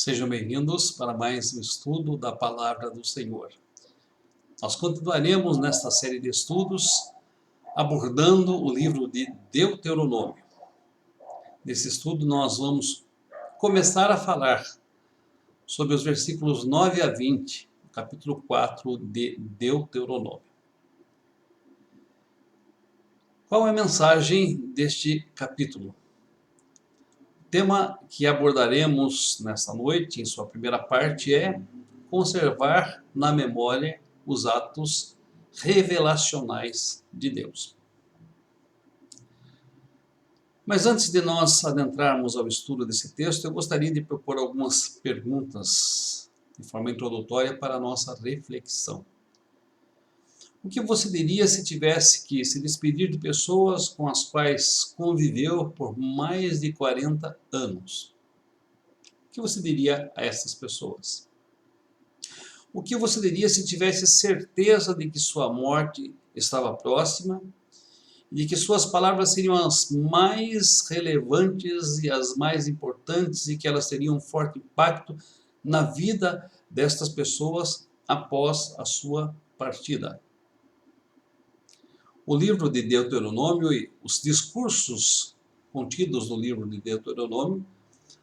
Sejam bem-vindos para mais um estudo da Palavra do Senhor. Nós continuaremos nesta série de estudos abordando o livro de Deuteronômio. Nesse estudo nós vamos começar a falar sobre os versículos 9 a 20, capítulo 4 de Deuteronômio. Qual é a mensagem deste capítulo? O tema que abordaremos nesta noite, em sua primeira parte, é conservar na memória os atos revelacionais de Deus. Mas antes de nós adentrarmos ao estudo desse texto, eu gostaria de propor algumas perguntas de forma introdutória para a nossa reflexão. O que você diria se tivesse que se despedir de pessoas com as quais conviveu por mais de 40 anos? O que você diria a essas pessoas? O que você diria se tivesse certeza de que sua morte estava próxima e de que suas palavras seriam as mais relevantes e as mais importantes e que elas teriam um forte impacto na vida destas pessoas após a sua partida? O livro de Deuteronômio e os discursos contidos no livro de Deuteronômio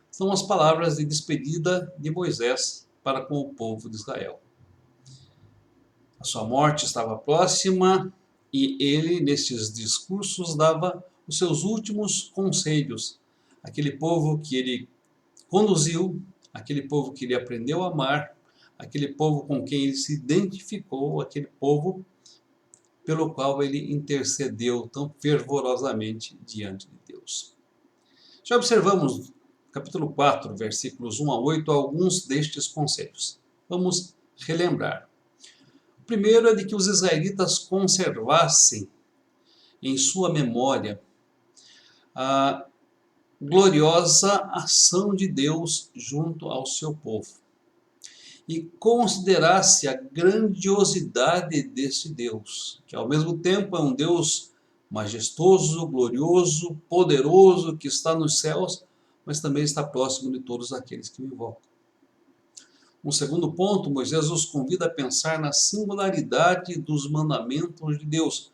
são as palavras de despedida de Moisés para com o povo de Israel. A sua morte estava próxima e ele, nesses discursos, dava os seus últimos conselhos àquele povo que ele conduziu, aquele povo que ele aprendeu a amar, aquele povo com quem ele se identificou, aquele povo pelo qual ele intercedeu tão fervorosamente diante de Deus. Já observamos, capítulo 4, versículos 1 a 8, alguns destes conselhos. Vamos relembrar. O primeiro é de que os israelitas conservassem em sua memória a gloriosa ação de Deus junto ao seu povo e considerasse a grandiosidade desse Deus, que ao mesmo tempo é um Deus majestoso, glorioso, poderoso, que está nos céus, mas também está próximo de todos aqueles que o invocam. Um segundo ponto, Moisés os convida a pensar na singularidade dos mandamentos de Deus,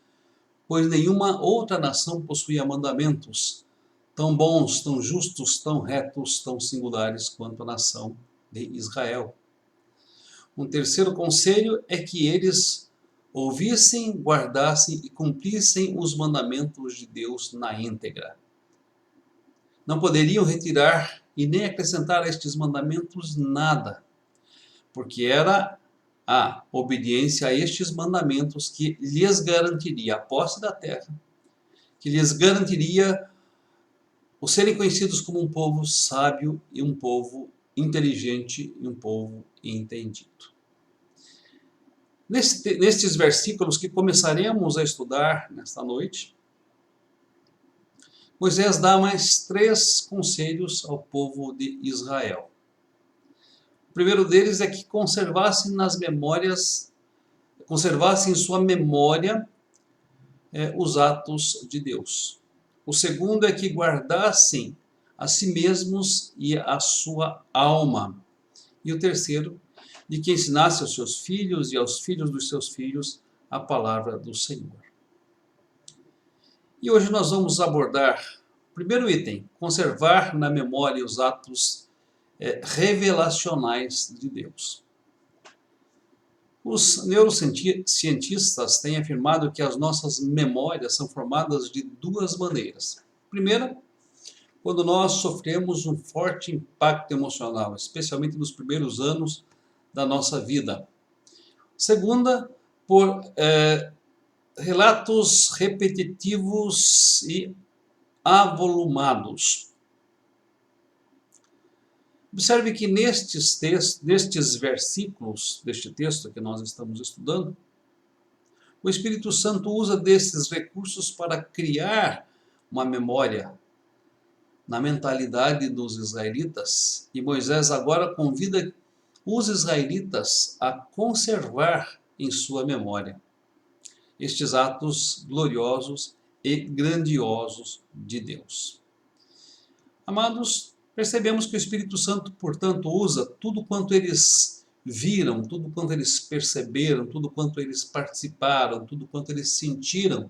pois nenhuma outra nação possuía mandamentos tão bons, tão justos, tão retos, tão singulares quanto a nação de Israel. Um terceiro conselho é que eles ouvissem, guardassem e cumprissem os mandamentos de Deus na íntegra. Não poderiam retirar e nem acrescentar a estes mandamentos nada, porque era a obediência a estes mandamentos que lhes garantiria a posse da terra, que lhes garantiria o serem conhecidos como um povo sábio e um povo inteligente e um povo entendido. Nestes versículos que começaremos a estudar nesta noite, Moisés dá mais 3 conselhos ao povo de Israel. O primeiro deles é que conservassem em sua memória os atos de Deus. O segundo é que guardassem a si mesmos e a sua alma. E o terceiro, de que ensinasse aos seus filhos e aos filhos dos seus filhos a palavra do Senhor. E hoje nós vamos abordar o primeiro item, conservar na memória os atos revelacionais de Deus. Os neurocientistas têm afirmado que as nossas memórias são formadas de 2 maneiras. Primeira, quando nós sofremos um forte impacto emocional, especialmente nos primeiros anos da nossa vida. Segunda, por relatos repetitivos e avolumados. Observe que nestes versículos deste texto que nós estamos estudando, o Espírito Santo usa desses recursos para criar uma memória na mentalidade dos israelitas, e Moisés agora convida os israelitas a conservar em sua memória estes atos gloriosos e grandiosos de Deus. Amados, Percebemos que o Espírito Santo, portanto, usa tudo quanto eles viram, tudo quanto eles perceberam, tudo quanto eles participaram, tudo quanto eles sentiram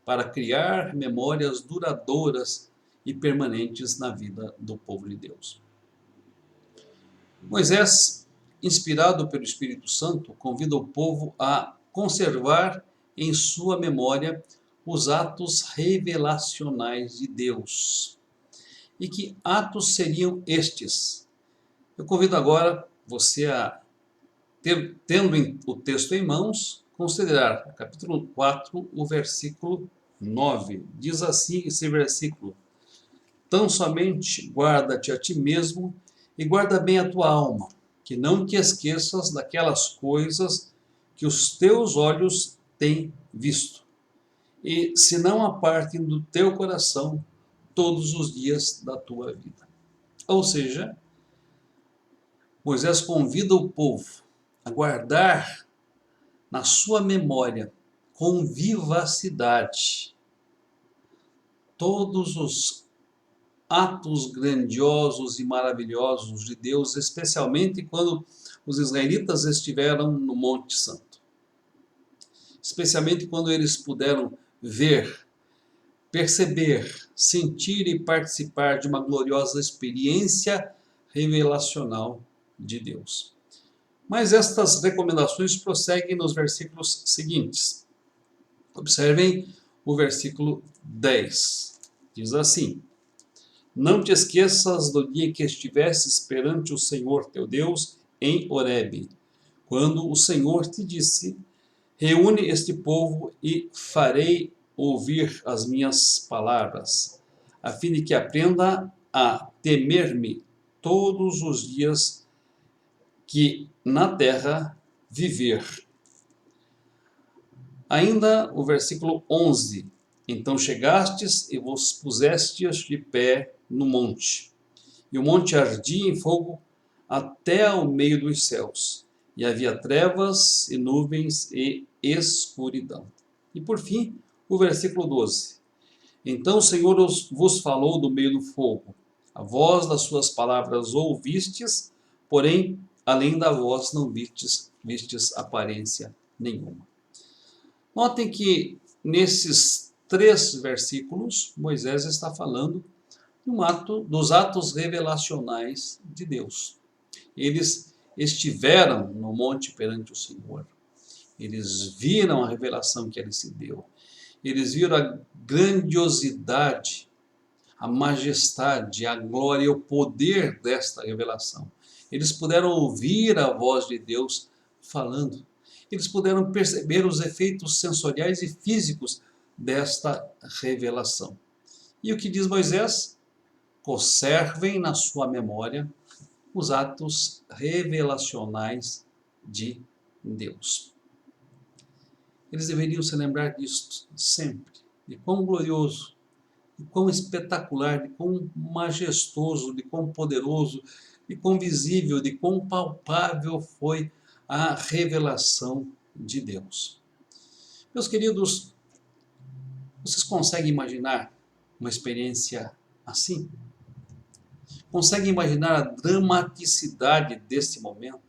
para criar memórias duradouras e permanentes na vida do povo de Deus. Moisés, inspirado pelo Espírito Santo, convida o povo a conservar em sua memória os atos revelacionais de Deus. E que atos seriam estes? Eu convido agora você a, tendo o texto em mãos, considerar capítulo 4, o versículo 9. Diz assim esse versículo: Tão somente guarda-te a ti mesmo e guarda bem a tua alma, que não te esqueças daquelas coisas que os teus olhos têm visto, e se não apartem do teu coração todos os dias da tua vida. Ou seja, Moisés convida o povo a guardar na sua memória com vivacidade todos os atos grandiosos e maravilhosos de Deus, especialmente quando os israelitas estiveram no Monte Santo. Especialmente quando eles puderam ver, perceber, sentir e participar de uma gloriosa experiência revelacional de Deus. Mas estas recomendações prosseguem nos versículos seguintes. Observem o versículo 10. Diz assim: Não te esqueças do dia que estivesses perante o Senhor teu Deus em Horebe, quando o Senhor te disse: Reúne este povo e farei ouvir as minhas palavras, a fim de que aprenda a temer-me todos os dias que na terra viver. Ainda o versículo 11. Então chegastes e vos pusestes de pé no monte, e o monte ardia em fogo até ao meio dos céus, e havia trevas e nuvens e escuridão. E por fim, o versículo 12. Então o Senhor vos falou do meio do fogo, a voz das suas palavras ouvistes, porém, além da voz não vistes aparência nenhuma. Notem que nesses 3 versículos, Moisés está falando dos atos revelacionais de Deus. Eles estiveram no monte perante o Senhor. Eles viram a revelação que ele se deu. Eles viram a grandiosidade, a majestade, a glória e o poder desta revelação. Eles puderam ouvir a voz de Deus falando. Eles puderam perceber os efeitos sensoriais e físicos desta revelação. E o que diz Moisés? Conservem na sua memória os atos revelacionais de Deus. Eles deveriam se lembrar disto sempre, de quão glorioso, de quão espetacular, de quão majestoso, de quão poderoso, de quão visível, de quão palpável foi a revelação de Deus. Meus queridos, vocês conseguem imaginar uma experiência assim? Conseguem imaginar a dramaticidade deste momento?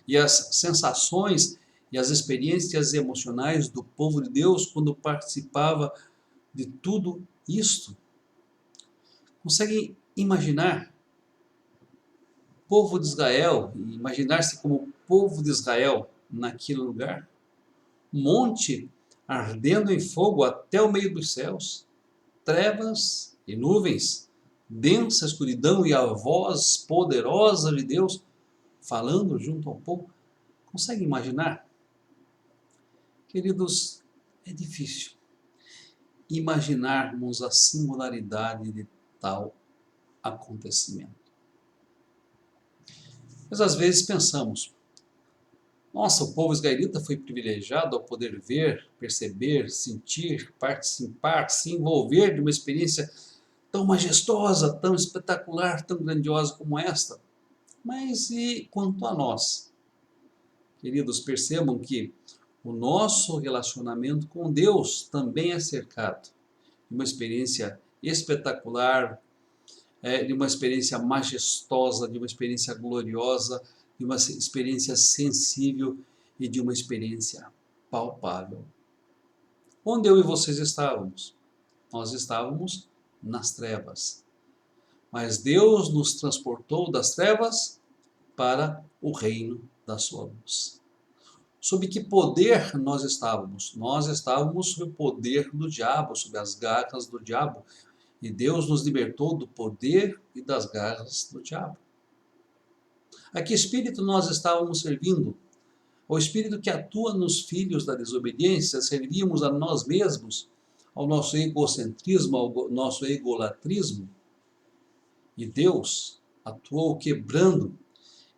E as sensações e as experiências emocionais do povo de Deus quando participava de tudo isto? Conseguem imaginar o povo de Israel, imaginar-se como povo de Israel naquele lugar? Monte ardendo em fogo até o meio dos céus, trevas e nuvens, densa escuridão e a voz poderosa de Deus falando junto ao povo. Consegue imaginar? Queridos, é difícil imaginarmos a singularidade de tal acontecimento. Mas às vezes pensamos, nossa, o povo israelita foi privilegiado ao poder ver, perceber, sentir, participar, se envolver de uma experiência tão majestosa, tão espetacular, tão grandiosa como esta. Mas e quanto a nós? Queridos, percebam que o nosso relacionamento com Deus também é cercado de uma experiência espetacular, de uma experiência majestosa, de uma experiência gloriosa, de uma experiência sensível e de uma experiência palpável. Onde eu e vocês estávamos? Nós estávamos nas trevas. Mas Deus nos transportou das trevas para o reino da sua luz. Sob que poder nós estávamos? Nós estávamos sob o poder do diabo, sob as garras do diabo. E Deus nos libertou do poder e das garras do diabo. A que espírito nós estávamos servindo? Ao espírito que atua nos filhos da desobediência, servíamos a nós mesmos, ao nosso egocentrismo, ao nosso egolatrismo. E Deus atuou quebrando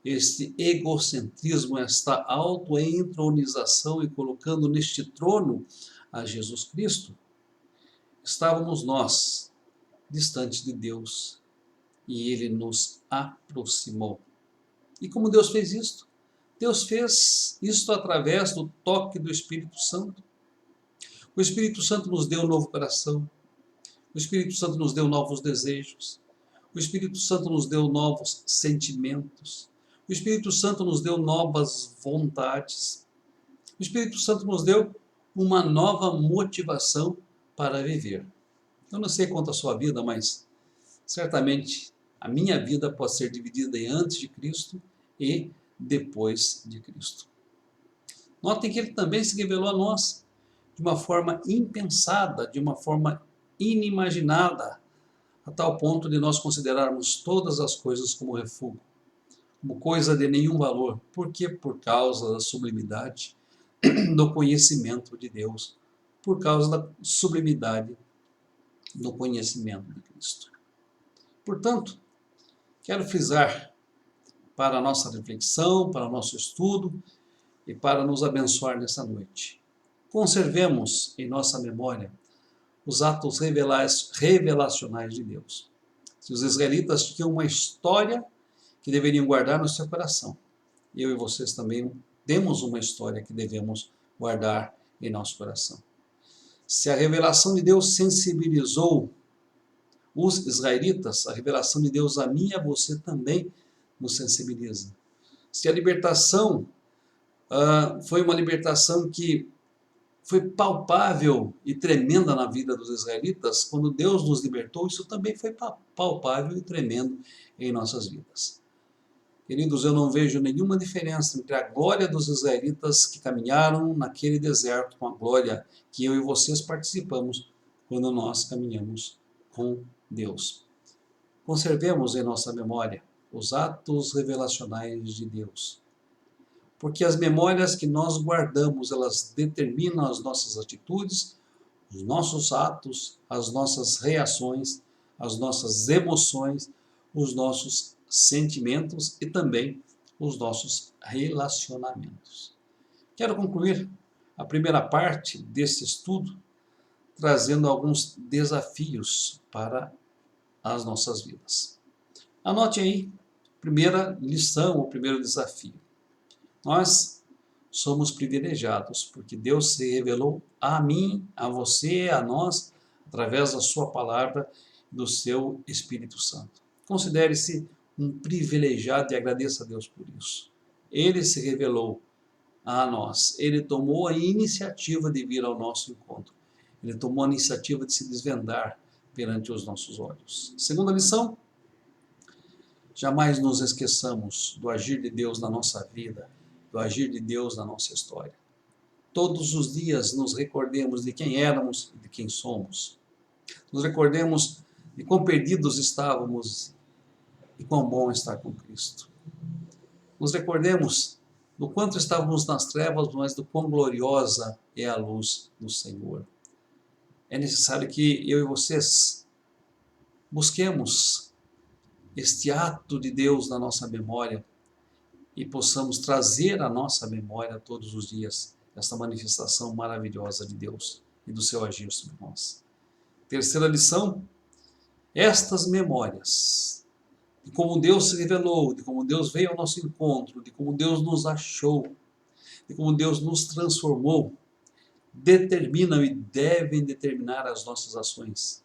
este egocentrismo, esta auto-entronização e colocando neste trono a Jesus Cristo. Estávamos nós distante de Deus e Ele nos aproximou. E como Deus fez isto? Deus fez isto através do toque do Espírito Santo. O Espírito Santo nos deu um novo coração. O Espírito Santo nos deu novos desejos. O Espírito Santo nos deu novos sentimentos. O Espírito Santo nos deu novas vontades. O Espírito Santo nos deu uma nova motivação para viver. Eu não sei quanto a sua vida, mas certamente a minha vida pode ser dividida em antes de Cristo e depois de Cristo. Notem que Ele também se revelou a nós de uma forma impensada, de uma forma inimaginada, a tal ponto de nós considerarmos todas as coisas como refúgio, como coisa de nenhum valor. Por quê? Por causa da sublimidade do conhecimento de Deus, por causa da sublimidade do conhecimento de Cristo. Portanto, quero frisar para a nossa reflexão, para o nosso estudo e para nos abençoar nessa noite. Conservemos em nossa memória os atos revelacionais de Deus. Se os israelitas tinham uma história que deveriam guardar no seu coração, eu e vocês também temos uma história que devemos guardar em nosso coração. Se a revelação de Deus sensibilizou os israelitas, a revelação de Deus a mim e a você também nos sensibiliza. Se a libertação foi uma libertação que foi palpável e tremenda na vida dos israelitas, quando Deus nos libertou, isso também foi palpável e tremendo em nossas vidas. Queridos, eu não vejo nenhuma diferença entre a glória dos israelitas que caminharam naquele deserto com a glória que eu e vocês participamos quando nós caminhamos com Deus. Conservemos em nossa memória os atos revelacionais de Deus. Porque as memórias que nós guardamos, elas determinam as nossas atitudes, os nossos atos, as nossas reações, as nossas emoções, os nossos sentimentos e também os nossos relacionamentos. Quero concluir a primeira parte desse estudo trazendo alguns desafios para as nossas vidas. Anote aí, primeira lição, o primeiro desafio. Nós somos privilegiados, porque Deus se revelou a mim, a você, a nós, através da sua palavra e do seu Espírito Santo. Considere-se um privilegiado e agradeça a Deus por isso. Ele se revelou a nós, Ele tomou a iniciativa de vir ao nosso encontro. Ele tomou a iniciativa de se desvendar perante os nossos olhos. Segunda lição, jamais nos esqueçamos do agir de Deus na nossa vida, do agir de Deus na nossa história. Todos os dias nos recordemos de quem éramos e de quem somos. Nos recordemos de quão perdidos estávamos e quão bom estar com Cristo. Nos recordemos do quanto estávamos nas trevas, mas do quão gloriosa é a luz do Senhor. É necessário que eu e vocês busquemos este ato de Deus na nossa memória e possamos trazer à nossa memória todos os dias esta manifestação maravilhosa de Deus e do seu agir sobre nós. Terceira lição, estas memórias de como Deus se revelou, de como Deus veio ao nosso encontro, de como Deus nos achou, de como Deus nos transformou, determinam e devem determinar as nossas ações.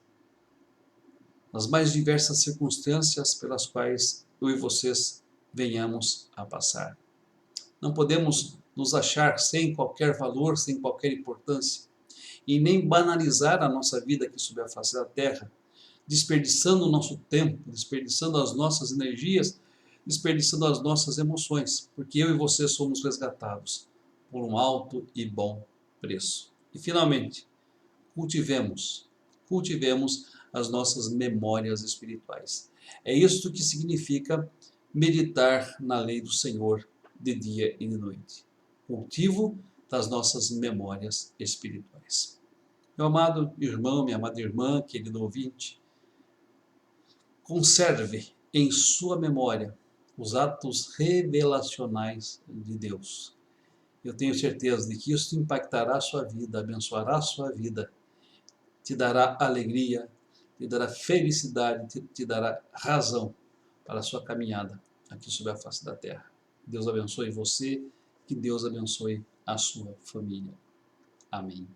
nas mais diversas circunstâncias pelas quais eu e vocês venhamos a passar. Não podemos nos achar sem qualquer valor, sem qualquer importância, e nem banalizar a nossa vida aqui sobre a face da terra, desperdiçando o nosso tempo, desperdiçando as nossas energias, desperdiçando as nossas emoções, porque eu e você somos resgatados por um alto e bom preço. E finalmente, cultivemos as nossas memórias espirituais. É isto que significa meditar na lei do Senhor de dia e de noite. Cultivo das nossas memórias espirituais. Meu amado irmão, minha amada irmã, querido ouvinte, conserve em sua memória os atos revelacionais de Deus. Eu tenho certeza de que isso impactará a sua vida, abençoará a sua vida, te dará alegria, te dará felicidade, te dará razão para a sua caminhada aqui sobre a face da terra. Deus abençoe você, que Deus abençoe a sua família. Amém.